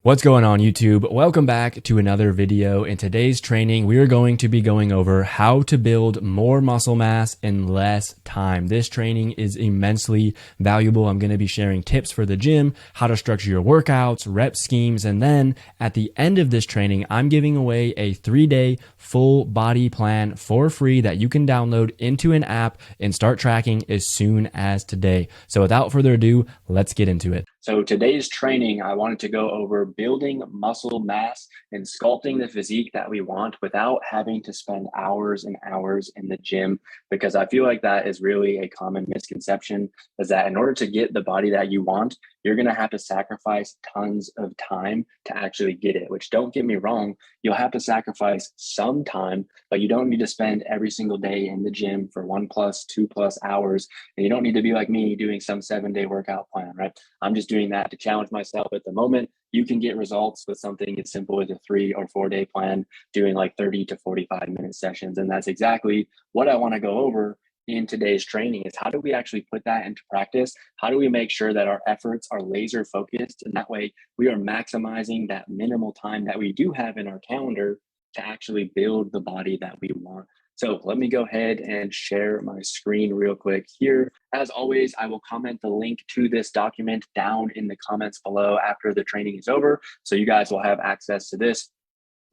What's going on YouTube? Welcome back to another video. In today's training, we are going to be going over how to build more muscle mass in less time. This training is immensely valuable. I'm going to be sharing tips for the gym, how to structure your workouts, rep schemes, and then at the end of this training, I'm giving away a 3-day full body plan for free that you can download into an app and start tracking as soon as today. So without further ado, let's get into it. So today's training, I wanted to go over building muscle mass and sculpting the physique that we want without having to spend hours and hours in the gym, because I feel like that is really a common misconception, is that in order to get the body that you want, you're going to have to sacrifice tons of time to actually get it, which, don't get me wrong, you'll have to sacrifice some time, but you don't need to spend every single day in the gym for 1+, 2+ hours. And you don't need to be like me doing some 7-day workout plan, right? I'm just doing that to challenge myself at the moment. You can get results with something as simple as a 3 or 4-day plan, doing like 30 to 45-minute sessions. And that's exactly what I want to go over in today's training, is how do we actually put that into practice? How do we make sure that our efforts are laser focused? And that way we are maximizing that minimal time that we do have in our calendar to actually build the body that we want. So let me go ahead and share my screen real quick here. As always, I will comment the link to this document down in the comments below after the training is over, so you guys will have access to this.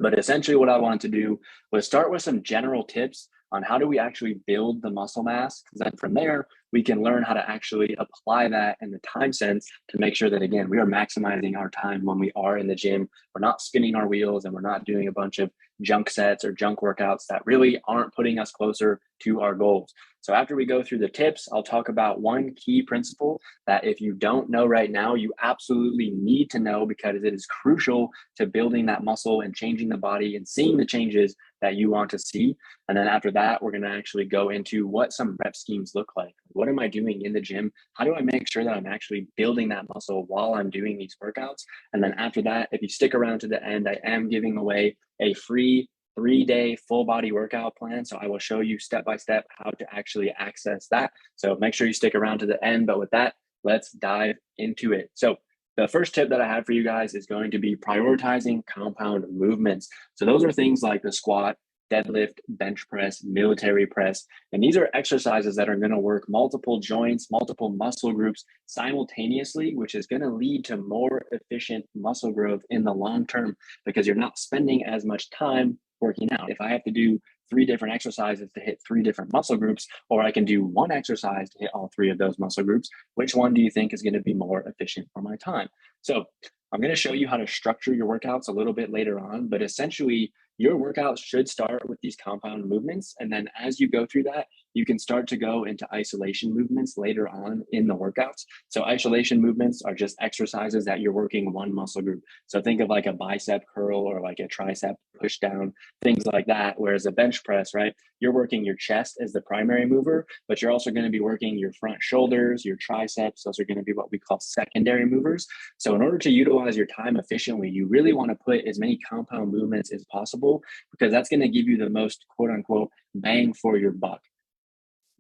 But essentially what I wanted to do was start with some general tips on how do we actually build the muscle mass, because then from there, we can learn how to actually apply that in the time sense to make sure that, again, we are maximizing our time when we are in the gym. We're not spinning our wheels and we're not doing a bunch of junk sets or junk workouts that really aren't putting us closer to our goals. So after we go through the tips, I'll talk about one key principle that if you don't know right now, you absolutely need to know, because it is crucial to building that muscle and changing the body and seeing the changes that you want to see. And then after that, we're going to actually go into what some rep schemes look like. What am I doing in the gym? How do I make sure that I'm actually building that muscle while I'm doing these workouts? And then after that, if you stick around to the end, I am giving away a free 3-day full body workout plan. So I will show you step by step how to actually access that. So make sure you stick around to the end. But with that, let's dive into it. So the first tip that I have for you guys is going to be prioritizing compound movements. So those are things like the squat, deadlift, bench press, military press. And these are exercises that are going to work multiple joints, multiple muscle groups simultaneously, which is going to lead to more efficient muscle growth in the long term, because you're not spending as much time working out. If I have to do 3 different exercises to hit 3 different muscle groups, or I can do 1 exercise to hit all 3 of those muscle groups, which one do you think is going to be more efficient for my time? So I'm going to show you how to structure your workouts a little bit later on, but essentially your workouts should start with these compound movements. And then as you go through that, you can start to go into isolation movements later on in the workouts. So isolation movements are just exercises that you're working one muscle group. So think of like a bicep curl or like a tricep push down, things like that. Whereas a bench press, right, you're working your chest as the primary mover, but you're also going to be working your front shoulders, your triceps. Those are going to be what we call secondary movers. So in order to utilize your time efficiently, you really want to put as many compound movements as possible, because that's going to give you the most quote unquote bang for your buck.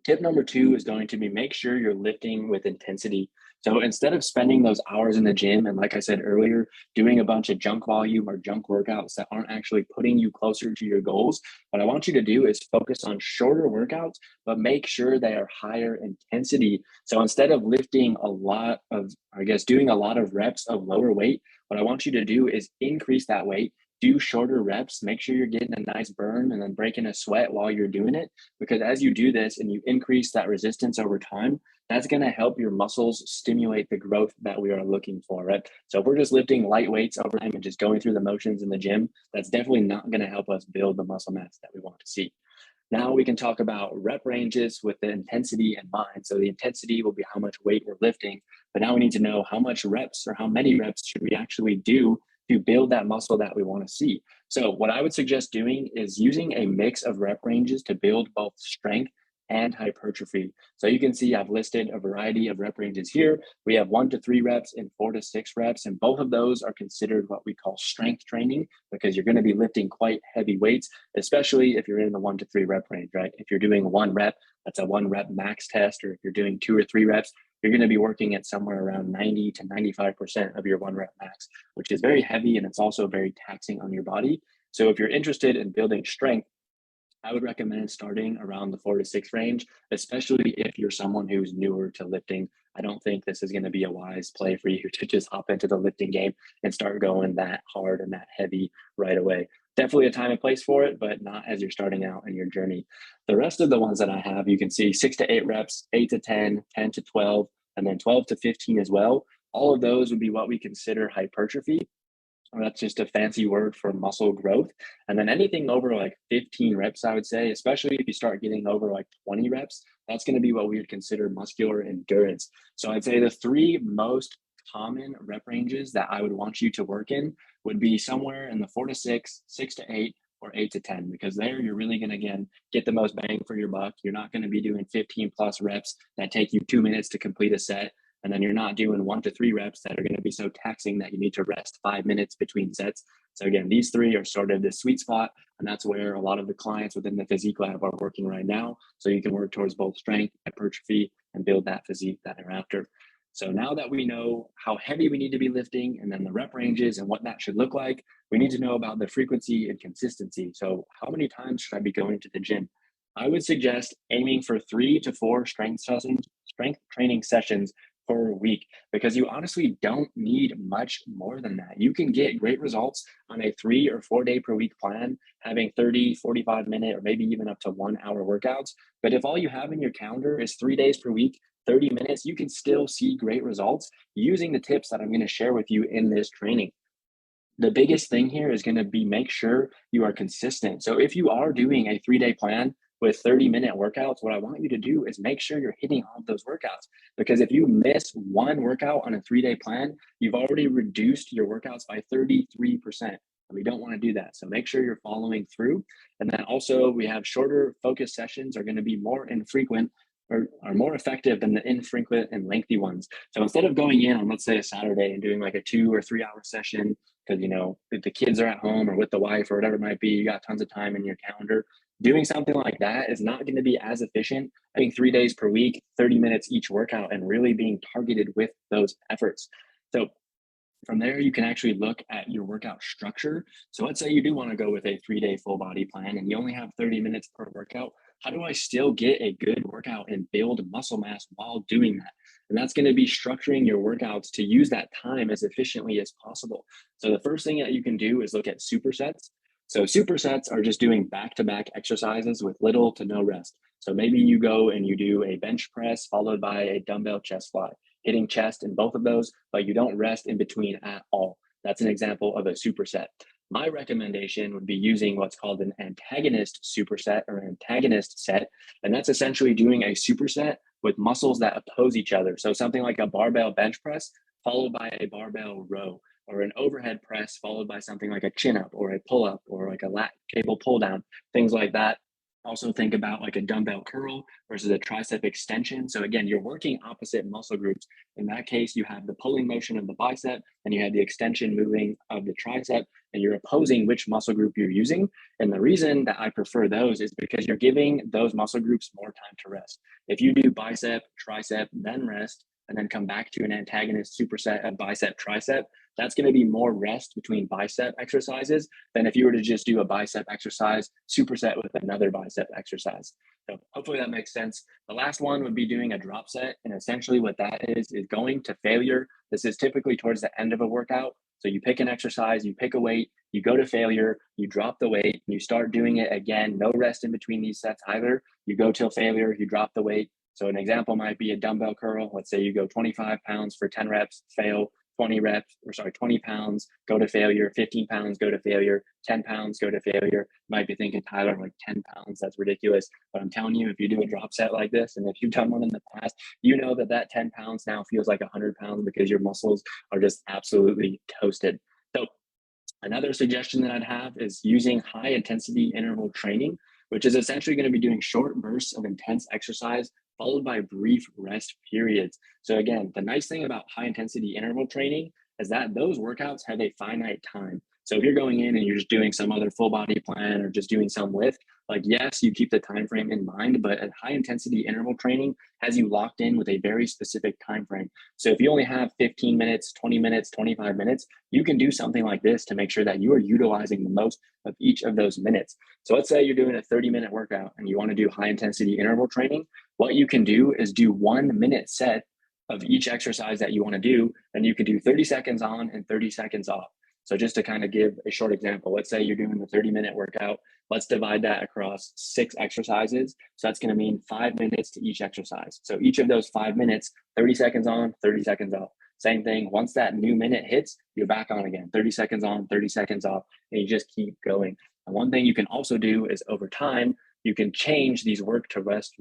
Tip number 2 is going to be make sure you're lifting with intensity. So instead of spending those hours in the gym and, like I said earlier, doing a bunch of junk volume or junk workouts that aren't actually putting you closer to your goals, what I want you to do is focus on shorter workouts, but make sure they are higher intensity. So instead of lifting a lot of, doing a lot of reps of lower weight, what I want you to do is increase that weight, do shorter reps, make sure you're getting a nice burn and then breaking a sweat while you're doing it. Because as you do this and you increase that resistance over time, that's going to help your muscles stimulate the growth that we are looking for, right? So if we're just lifting light weights over time and just going through the motions in the gym, that's definitely not going to help us build the muscle mass that we want to see. Now we can talk about rep ranges with the intensity in mind. So the intensity will be how much weight we're lifting, but now we need to know how much reps or how many reps should we actually do to build that muscle that we want to see. So what I would suggest doing is using a mix of rep ranges to build both strength and hypertrophy. So you can see I've listed a variety of rep ranges here. We have 1 to 3 reps and 4 to 6 reps, and both of those are considered what we call strength training, because you're going to be lifting quite heavy weights, especially if you're in the 1 to 3 rep range, right? If you're doing 1 rep, that's a 1 rep max test, or if you're doing 2 or 3 reps, you're going to be working at somewhere around 90 to 95% of your 1 rep max, which is very heavy and it's also very taxing on your body. So if you're interested in building strength, I would recommend starting around the 4 to 6 range, especially if you're someone who's newer to lifting. I don't think this is going to be a wise play for you to just hop into the lifting game and start going that hard and that heavy right away. Definitely a time and place for it, but not as you're starting out in your journey. The rest of the ones that I have, you can see 6 to 8 reps, 8 to 10, 10 to 12, and then 12 to 15 as well. All of those would be what we consider hypertrophy. That's just a fancy word for muscle growth. And then anything over like 15 reps, I would say, especially if you start getting over like 20 reps, that's going to be what we would consider muscular endurance. So I'd say the 3 most common rep ranges that I would want you to work in would be somewhere in the 4 to 6, 6 to 8, or 8 to 10, because there you're really going to, again, get the most bang for your buck. You're not going to be doing 15 plus reps that take you 2 minutes to complete a set. And then you're not doing 1 to 3 reps that are going to be so taxing that you need to rest 5 minutes between sets. So again, these 3 are sort of the sweet spot, and that's where a lot of the clients within the physique lab are working right now. So you can work towards both strength, hypertrophy, and build that physique that are after. So now that we know how heavy we need to be lifting and then the rep ranges and what that should look like, we need to know about the frequency and consistency. So how many times should I be going to the gym? I would suggest aiming for 3 to 4 strength training sessions per week, because you honestly don't need much more than that. You can get great results on a 3 or 4 day per week plan, having 30, 45-minute, or maybe even up to 1 hour workouts. But if all you have in your calendar is 3 days per week, 30 minutes, you can still see great results using the tips that I'm going to share with you in this training. The biggest thing here is going to be make sure you are consistent. So if you are doing a 3 day plan with 30-minute workouts, what I want you to do is make sure you're hitting all of those workouts. Because if you miss one workout on a 3 day plan, you've already reduced your workouts by 33%. And we don't want to do that. So make sure you're following through. And then also we have shorter focus sessions are going to be more infrequent, or are more effective than the infrequent and lengthy ones. So instead of going in on, let's say, a Saturday and doing like a 2 or 3 hour session, because the kids are at home or with the wife or whatever it might be, you got tons of time in your calendar, doing something like that is not going to be as efficient. I think 3 days per week, 30 minutes each workout, and really being targeted with those efforts. So from there, you can actually look at your workout structure. So let's say you do want to go with a 3 day full body plan and you only have 30 minutes per workout. How do I still get a good workout and build muscle mass while doing that? And that's going to be structuring your workouts to use that time as efficiently as possible. So the first thing that you can do is look at supersets. So supersets are just doing back-to-back exercises with little to no rest. So maybe you go and you do a bench press followed by a dumbbell chest fly, hitting chest in both of those, but you don't rest in between at all. That's an example of a superset. My recommendation would be using what's called an antagonist superset or antagonist set. And that's essentially doing a superset with muscles that oppose each other. So something like a barbell bench press followed by a barbell row, or an overhead press followed by something like a chin up or a pull up or like a lat cable pull down, things like that. Also think about like a dumbbell curl versus a tricep extension. So again, you're working opposite muscle groups. In that case, you have the pulling motion of the bicep and you have the extension moving of the tricep, and you're opposing which muscle group you're using. And the reason that I prefer those is because you're giving those muscle groups more time to rest. If you do bicep, tricep, then rest, and then come back to an antagonist superset of bicep, tricep, that's going to be more rest between bicep exercises than if you were to just do a bicep exercise, superset with another bicep exercise. So hopefully that makes sense. The last one would be doing a drop set. And essentially what that is going to failure. This is typically towards the end of a workout. So you pick an exercise, you pick a weight, you go to failure, you drop the weight, and you start doing it again. No rest in between these sets either. You go till failure, you drop the weight. So an example might be a dumbbell curl. Let's say you go 25 pounds for 10 reps, fail, 20 pounds, go to failure, 15 pounds, go to failure, 10 pounds, go to failure. You might be thinking, Tyler, like 10 pounds, that's ridiculous. But I'm telling you, if you do a drop set like this, and if you've done one in the past, you know that 10 pounds now feels like 100 pounds because your muscles are just absolutely toasted. So another suggestion that I'd have is using high intensity interval training, which is essentially going to be doing short bursts of intense exercise followed by brief rest periods. So again, the nice thing about high intensity interval training is that those workouts have a finite time. So if you're going in and you're just doing some other full body plan or just doing some lift, like, yes, you keep the time frame in mind, but a high intensity interval training has you locked in with a very specific time frame. So if you only have 15 minutes, 20 minutes, 25 minutes, you can do something like this to make sure that you are utilizing the most of each of those minutes. So let's say you're doing a 30-minute workout and you want to do high intensity interval training. What you can do is do 1 minute set of each exercise that you want to do, and you can do 30 seconds on and 30 seconds off. So just to kind of give a short example, let's say you're doing the 30-minute workout. Let's divide that across 6 exercises. So that's going to mean 5 minutes to each exercise. So each of those 5 minutes, 30 seconds on, 30 seconds off. Same thing. Once that new minute hits, you're back on again. 30 seconds on, 30 seconds off, and you just keep going. And one thing you can also do is over time, you can change these work to rest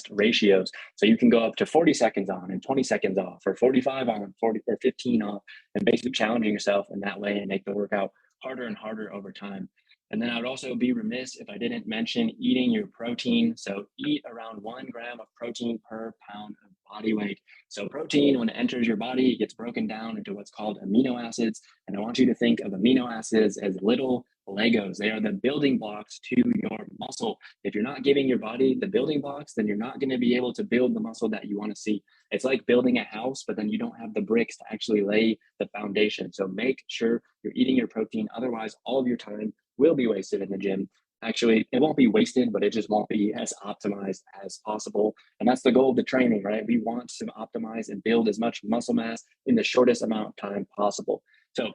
ratios. So you can go up to 40 seconds on and 20 seconds off, or 45 on, 40 or 15 off, and basically challenging yourself in that way and make the workout harder and harder over time. And then I would also be remiss if I didn't mention eating your protein. So eat around 1 gram of protein per pound of body weight. So protein, when it enters your body, it gets broken down into what's called amino acids. And I want you to think of amino acids as little Legos. They are the building blocks to your muscle. If you're not giving your body the building blocks, then you're not going to be able to build the muscle that you want to see. It's like building a house, but then you don't have the bricks to actually lay the foundation. So make sure you're eating your protein. Otherwise, all of your time will be wasted in the gym. Actually, it won't be wasted, but it just won't be as optimized as possible. And that's the goal of the training, right? We want to optimize and build as much muscle mass in the shortest amount of time possible. So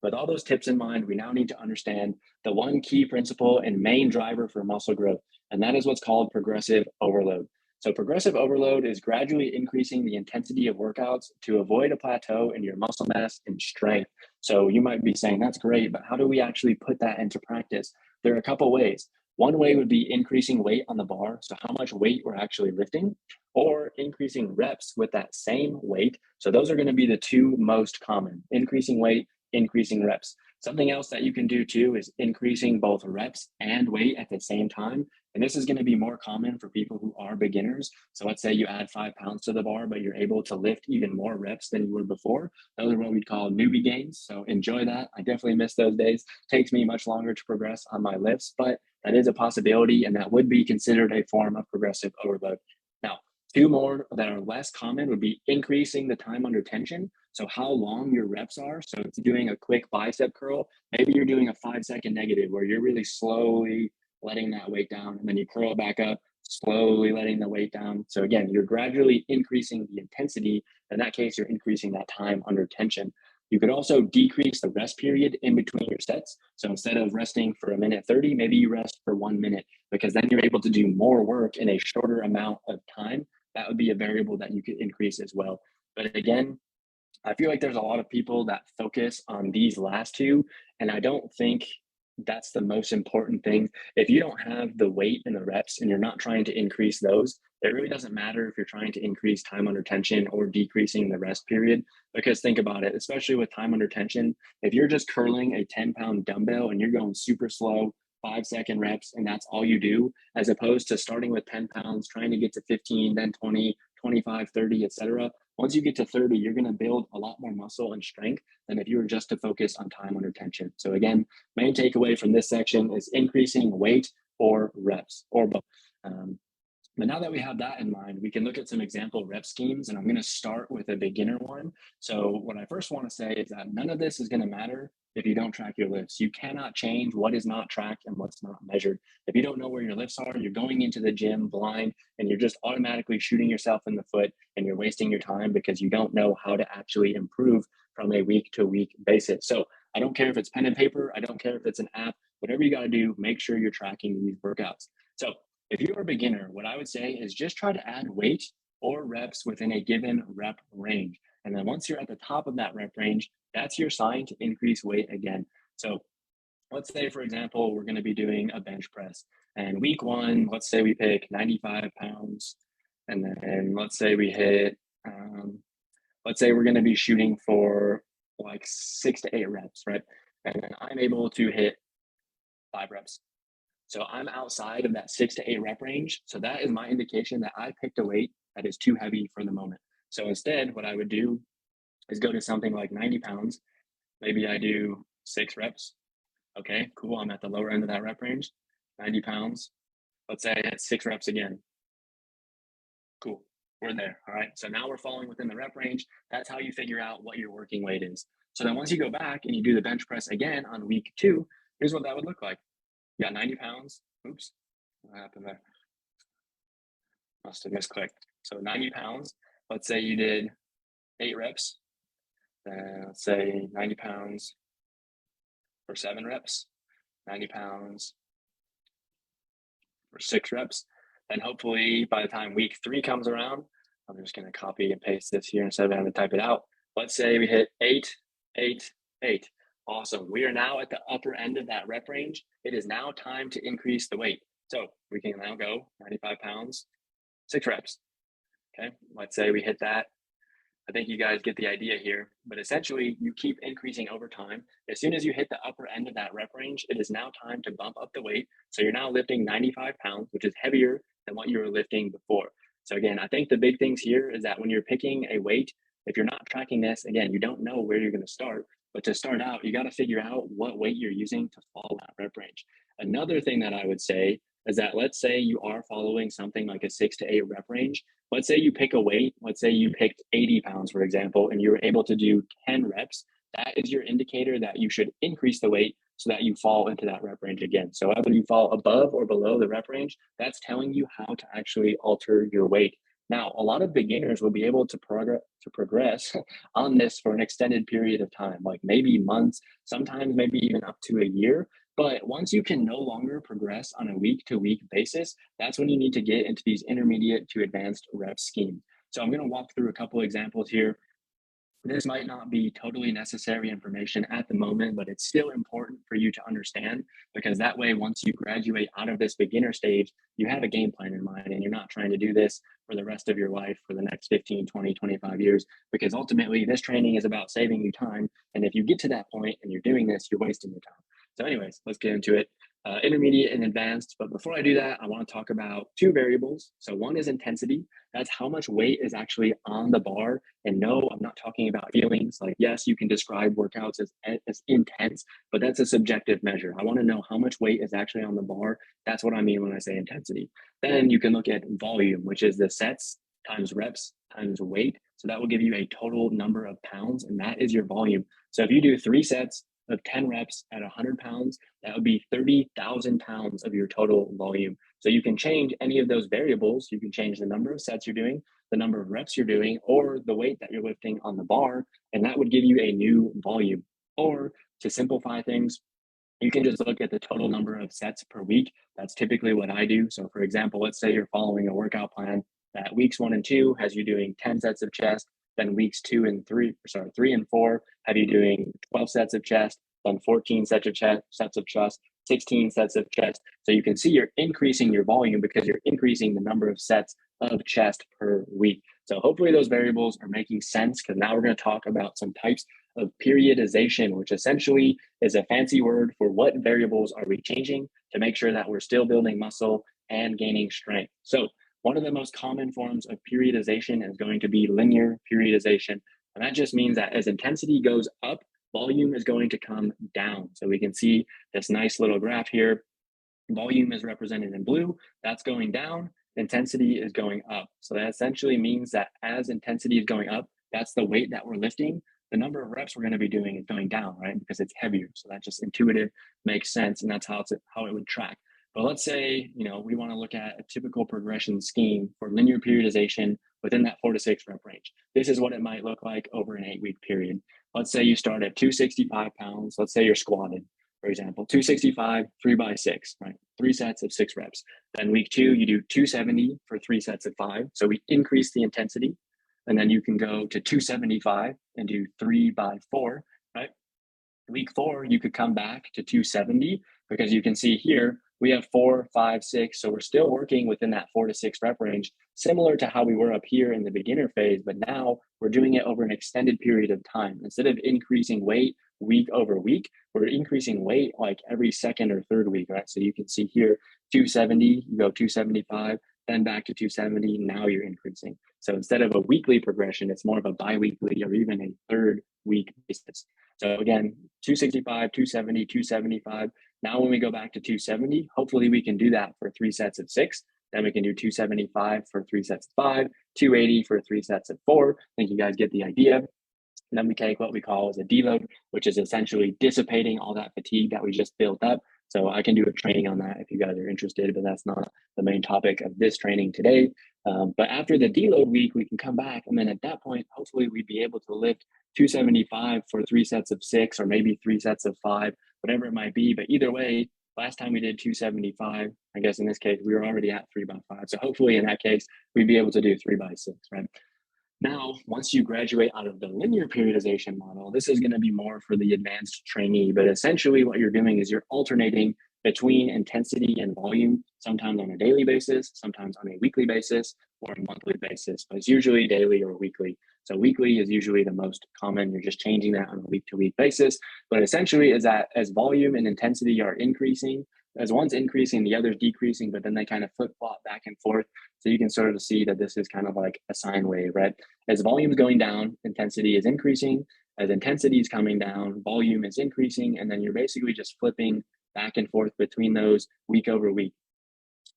with all those tips in mind, we now need to understand the one key principle and main driver for muscle growth, and that is what's called progressive overload. So progressive overload is gradually increasing the intensity of workouts to avoid a plateau in your muscle mass and strength. So you might be saying, that's great, but how do we actually put that into practice? There are a couple ways. One way would be increasing weight on the bar, so how much weight we're actually lifting, or increasing reps with that same weight. So those are going to be the two most common: increasing weight, increasing reps. Something else that you can do too is increasing both reps and weight at the same time. And this is going to be more common for people who are beginners. So let's say you add 5 pounds to the bar, but you're able to lift even more reps than you were before. Those are what we'd call newbie gains. So enjoy that. I definitely miss those days. Takes me much longer to progress on my lifts, but that is a possibility, and that would be considered a form of progressive overload. Now, 2 more that are less common would be increasing the time under tension. So how long your reps are. So if you're doing a quick bicep curl, maybe you're doing a 5-second negative where you're really slowly letting that weight down, and then you curl it back up, slowly letting the weight down. So again, you're gradually increasing the intensity. In that case, you're increasing that time under tension. You could also decrease the rest period in between your sets. So instead of resting for 1:30, maybe you rest for 1 minute, because then you're able to do more work in a shorter amount of time. That would be a variable that you could increase as well. But again, I feel like there's a lot of people that focus on these last two, and I don't think that's the most important thing. If you don't have the weight and the reps and you're not trying to increase those, it really doesn't matter if you're trying to increase time under tension or decreasing the rest period. Because think about it, especially with time under tension, if you're just curling a 10-pound dumbbell and you're going super slow, 5-second reps, and that's all you do, as opposed to starting with 10 pounds, trying to get to 15, then 20, 25, 30, etc. Once you get to 30, you're going to build a lot more muscle and strength than if you were just to focus on time under tension. So again, main takeaway from this section is increasing weight or reps or both. But now that we have that in mind, we can look at some example rep schemes, and I'm going to start with a beginner one. So what I first want to say is that none of this is going to matter if you don't track your lifts. You cannot change what is not tracked and what's not measured. If you don't know where your lifts are, you're going into the gym blind, and you're just automatically shooting yourself in the foot, and you're wasting your time because you don't know how to actually improve from a week to week basis. So I don't care if it's pen and paper. I don't care if it's an app. Whatever you got to do, make sure you're tracking these workouts. So if you're a beginner, what I would say is just try to add weight or reps within a given rep range. And then once you're at the top of that rep range, that's your sign to increase weight again. So let's say, for example, we're going to be doing a bench press. And week 1, let's say we pick 95 pounds. And then let's say we hit, let's say we're going to be shooting for like 6 to 8 reps, right? And then I'm able to hit 5 reps. So I'm outside of that 6 to 8 rep range. So that is my indication that I picked a weight that is too heavy for the moment. So instead, what I would do is go to something like 90 pounds. Maybe I do 6 reps. Okay, cool. I'm at the lower end of that rep range, 90 pounds. Let's say I hit 6 reps again. Cool. We're there. All right. So now we're falling within the rep range. That's how you figure out what your working weight is. So then once you go back and you do the bench press again on week 2, here's what that would look like. You got 90 pounds. Oops. What happened there? Must have misclicked. So 90 pounds. Let's say you did 8 reps. Then let's say 90 pounds for 7 reps. 90 pounds for 6 reps. And hopefully by the time week 3 comes around, I'm just going to copy and paste this here instead of having to type it out. Let's say we hit 8, 8, 8. Awesome. We are now at the upper end of that rep range. It is now time to increase the weight. So we can now go 95 pounds, 6 reps. Okay. Let's say we hit that. I think you guys get the idea here, but essentially you keep increasing over time. As soon as you hit the upper end of that rep range, it is now time to bump up the weight. So you're now lifting 95 pounds, which is heavier than what you were lifting before. So again, I think the big things here is that when you're picking a weight, if you're not tracking this, again, you don't know where you're going to start, but to start out, you got to figure out what weight you're using to follow that rep range. Another thing that I would say is that let's say you are following something like a 6 to 8 rep range. Let's say you pick a weight, let's say you picked 80 pounds, for example, and you were able to do 10 reps. That is your indicator that you should increase the weight so that you fall into that rep range again. So whether you fall above or below the rep range, that's telling you how to actually alter your weight. Now, a lot of beginners will be able to progress on this for an extended period of time, like maybe months, sometimes maybe even up to a year. But once you can no longer progress on a week-to-week basis, that's when you need to get into these intermediate to advanced rep schemes. So I'm going to walk through a couple examples here. This might not be totally necessary information at the moment, but it's still important for you to understand because that way, once you graduate out of this beginner stage, you have a game plan in mind and you're not trying to do this for the rest of your life for the next 15, 20, 25 years, because ultimately this training is about saving you time. And if you get to that point and you're doing this, you're wasting your time. So anyways, let's get into it. Intermediate and advanced. But before I do that, I want to talk about 2 variables. So one is intensity. That's how much weight is actually on the bar. And no, I'm not talking about feelings. Like, yes, you can describe workouts as intense, but that's a subjective measure. I want to know how much weight is actually on the bar. That's what I mean when I say intensity. Then you can look at volume, which is the sets times reps times weight. So that will give you a total number of pounds, and that is your volume. So if you do 3 sets of 10 reps at 100 pounds, that would be 30,000 pounds of your total volume. So you can change any of those variables. You can change the number of sets you're doing, the number of reps you're doing, or the weight that you're lifting on the bar, and that would give you a new volume. Or to simplify things, you can just look at the total number of sets per week. That's typically what I do. So for example, let's say you're following a workout plan that weeks 1 and 2 has you doing 10 sets of chest, then weeks 3 and 4 have you doing 12 sets of chest, then 14 sets of chest, 16 sets of chest. So you can see you're increasing your volume because you're increasing the number of sets of chest per week. So hopefully those variables are making sense, because now we're going to talk about some types of periodization, which essentially is a fancy word for what variables are we changing to make sure that we're still building muscle and gaining strength. So one of the most common forms of periodization is going to be linear periodization. And that just means that as intensity goes up, volume is going to come down. So we can see this nice little graph here. Volume is represented in blue. That's going down. Intensity is going up. So that essentially means that as intensity is going up, that's the weight that we're lifting. The number of reps we're going to be doing is going down, right? Because it's heavier. So that just intuitive makes sense. And that's how it would track. But let's say, we want to look at a typical progression scheme for linear periodization within that 4 to 6 rep range. This is what it might look like over an 8-week period. Let's say you start at 265 pounds. Let's say you're squatted, for example, 265, 3 by 6, right? 3 sets of 6 reps. Then week 2, you do 270 for 3 sets of 5. So we increase the intensity. And then you can go to 275 and do 3 by 4, right? Week 4, you could come back to 270 because you can see here, we have 4, 5, 6. So we're still working within that 4 to 6 rep range, similar to how we were up here in the beginner phase, but now we're doing it over an extended period of time. Instead of increasing weight week over week, we're increasing weight like every second or third week, right? So you can see here, 270, you go 275, then back to 270, now you're increasing. So instead of a weekly progression, it's more of a bi-weekly or even a third week basis. So again, 265, 270, 275. Now when we go back to 270, hopefully we can do that for 3 sets of 6. Then we can do 275 for 3 sets of 5, 280 for 3 sets of 4. I think you guys get the idea. And then we take what we call as a deload, which is essentially dissipating all that fatigue that we just built up. So I can do a training on that if you guys are interested, but that's not the main topic of this training today. But after the deload week, we can come back. And then at that point, hopefully we'd be able to lift 275 for 3 sets of 6, or maybe 3 sets of 5, whatever it might be. But either way, last time we did 275, I guess in this case, we were already at 3x5. So hopefully in that case, we'd be able to do 3x6, right? Now, once you graduate out of the linear periodization model, this is going to be more for the advanced trainee, but essentially what you're doing is you're alternating between intensity and volume, sometimes on a daily basis, sometimes on a weekly basis, or a monthly basis, but it's usually daily or weekly. So weekly is usually the most common. You're just changing that on a week-to-week basis, but essentially is that as volume and intensity are increasing, as one's increasing, the other's decreasing, but then they kind of flip-flop back and forth. So you can sort of see that this is kind of like a sine wave, right? As volume is going down, intensity is increasing. As intensity is coming down, volume is increasing. And then you're basically just flipping back and forth between those week over week.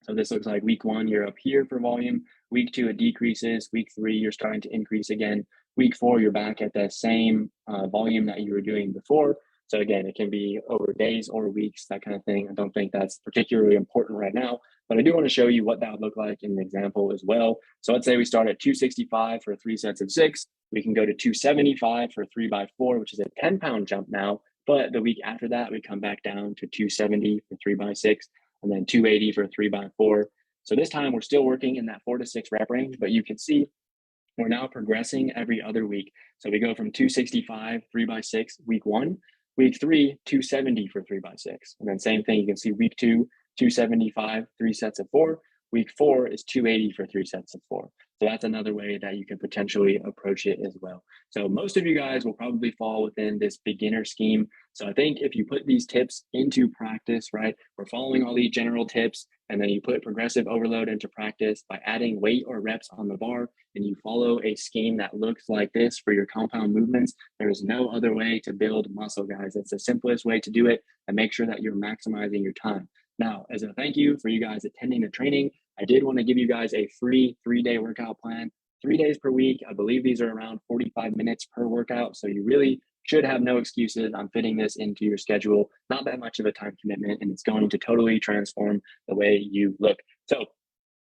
So this looks like week 1, you're up here for volume. Week 2, it decreases. Week 3, you're starting to increase again. Week 4, you're back at the same volume that you were doing before. So again, it can be over days or weeks, that kind of thing. I don't think that's particularly important right now, but I do want to show you what that would look like in an example as well. So let's say we start at 265 for 3 sets of 6. We can go to 275 for 3x4, which is a 10-pound jump now. But the week after that, we come back down to 270 for 3x6, and then 280 for 3x4. So this time we're still working in that 4 to 6 rep range, but you can see we're now progressing every other week. So we go from 265, 3x6, week 1. Week 3, 270 for 3x6. And then same thing, you can see week 2, 275, 3 sets of 4. Week 4 is 280 for 3 sets of 4. So that's another way that you can potentially approach it as well. So most of you guys will probably fall within this beginner scheme. So I think if you put these tips into practice, right, we're following all these general tips, and then you put progressive overload into practice by adding weight or reps on the bar, and you follow a scheme that looks like this for your compound movements, there is no other way to build muscle, guys. It's the simplest way to do it, and make sure that you're maximizing your time. Now, as a thank you for you guys attending the training, I did want to give you guys a free 3-day workout plan, 3 days per week. I believe these are around 45 minutes per workout. So you really should have no excuses on fitting this into your schedule. Not that much of a time commitment, and it's going to totally transform the way you look. So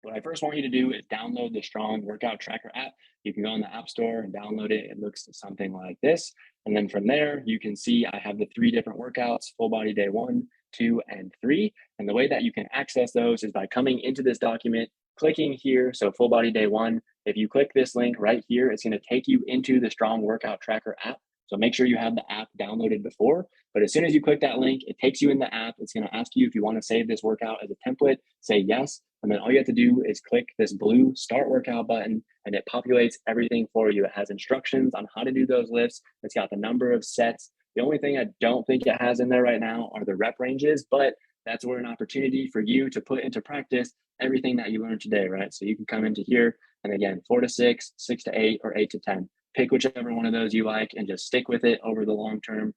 what I first want you to do is download the Strong Workout Tracker app. You can go in the App Store and download it. It looks something like this. And then from there, you can see I have the 3 different workouts: full body day 1, 2, and 3. And the way that you can access those is by coming into this document, clicking here. So full body day 1, if you click this link right here, it's going to take you into the Strong Workout Tracker app. So make sure you have the app downloaded before. But as soon as you click that link, it takes you in the app. It's going to ask you if you want to save this workout as a template. Say yes. And then all you have to do is click this blue Start Workout button, and it populates everything for you. It has instructions on how to do those lifts. It's got the number of sets. The only thing I don't think it has in there right now are the rep ranges, but that's where an opportunity for you to put into practice everything that you learned today, right? So you can come into here, and again, 4 to 6, 6 to 8, or 8 to 10. Pick whichever one of those you like and just stick with it over the long term.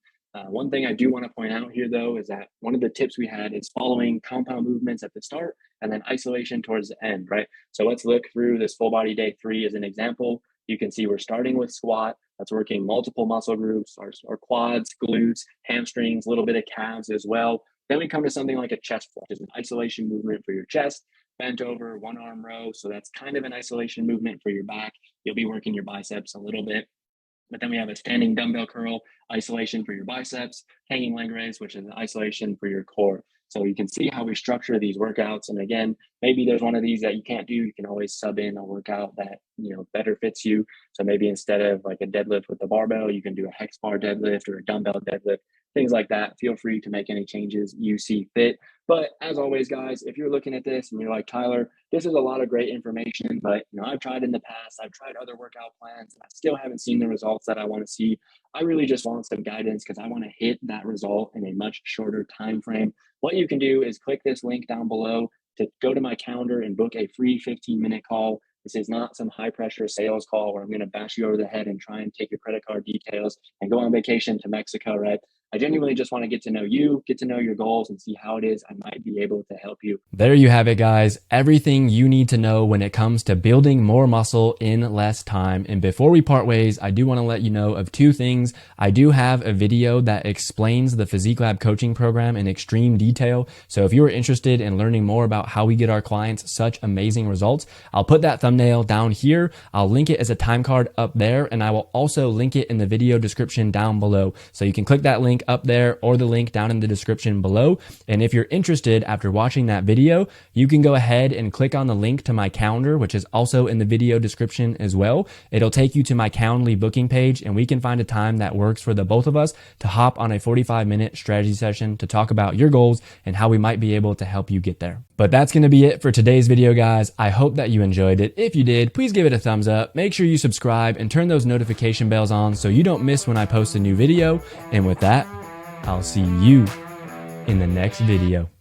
One thing I do want to point out here, though, is that one of the tips we had is following compound movements at the start and then isolation towards the end, right? So let's look through this full body day 3 as an example. You can see we're starting with squat. That's working multiple muscle groups, our quads, glutes, hamstrings, a little bit of calves as well. Then we come to something like a chest flush, which is an isolation movement for your chest. Bent over, 1-arm row. So that's kind of an isolation movement for your back. You'll be working your biceps a little bit. But then we have a standing dumbbell curl, isolation for your biceps, hanging leg raise, which is an isolation for your core. So you can see how we structure these workouts. And again, maybe there's one of these that you can't do. You can always sub in a workout that, better fits you. So maybe instead of like a deadlift with the barbell, you can do a hex bar deadlift or a dumbbell deadlift, things like that. Feel free to make any changes you see fit. But as always, guys, if you're looking at this and you're like, Tyler, this is a lot of great information, but I've tried in the past, I've tried other workout plans, and I still haven't seen the results that I want to see. I really just want some guidance because I want to hit that result in a much shorter time frame. What you can do is click this link down below to go to my calendar and book a free 15-minute call. This is not some high pressure sales call where I'm going to bash you over the head and try and take your credit card details and go on vacation to Mexico, right? I genuinely just want to get to know you, get to know your goals, and see how it is I might be able to help you. There you have it, guys. Everything you need to know when it comes to building more muscle in less time. And before we part ways, I do want to let you know of two things. I do have a video that explains the Physique Lab coaching program in extreme detail. So if you are interested in learning more about how we get our clients such amazing results, I'll put that thumbnail down here. I'll link it as a time card up there, and I will also link it in the video description down below. So you can click that link up there or the link down in the description below. And if you're interested after watching that video, you can go ahead and click on the link to my calendar, which is also in the video description as well. It'll take you to my Calendly booking page, and we can find a time that works for the both of us to hop on a 45-minute strategy session to talk about your goals and how we might be able to help you get there. But that's going to be it for today's video, guys. I hope that you enjoyed it. If you did, please give it a thumbs up. Make sure you subscribe and turn those notification bells on so you don't miss when I post a new video. And with that, I'll see you in the next video.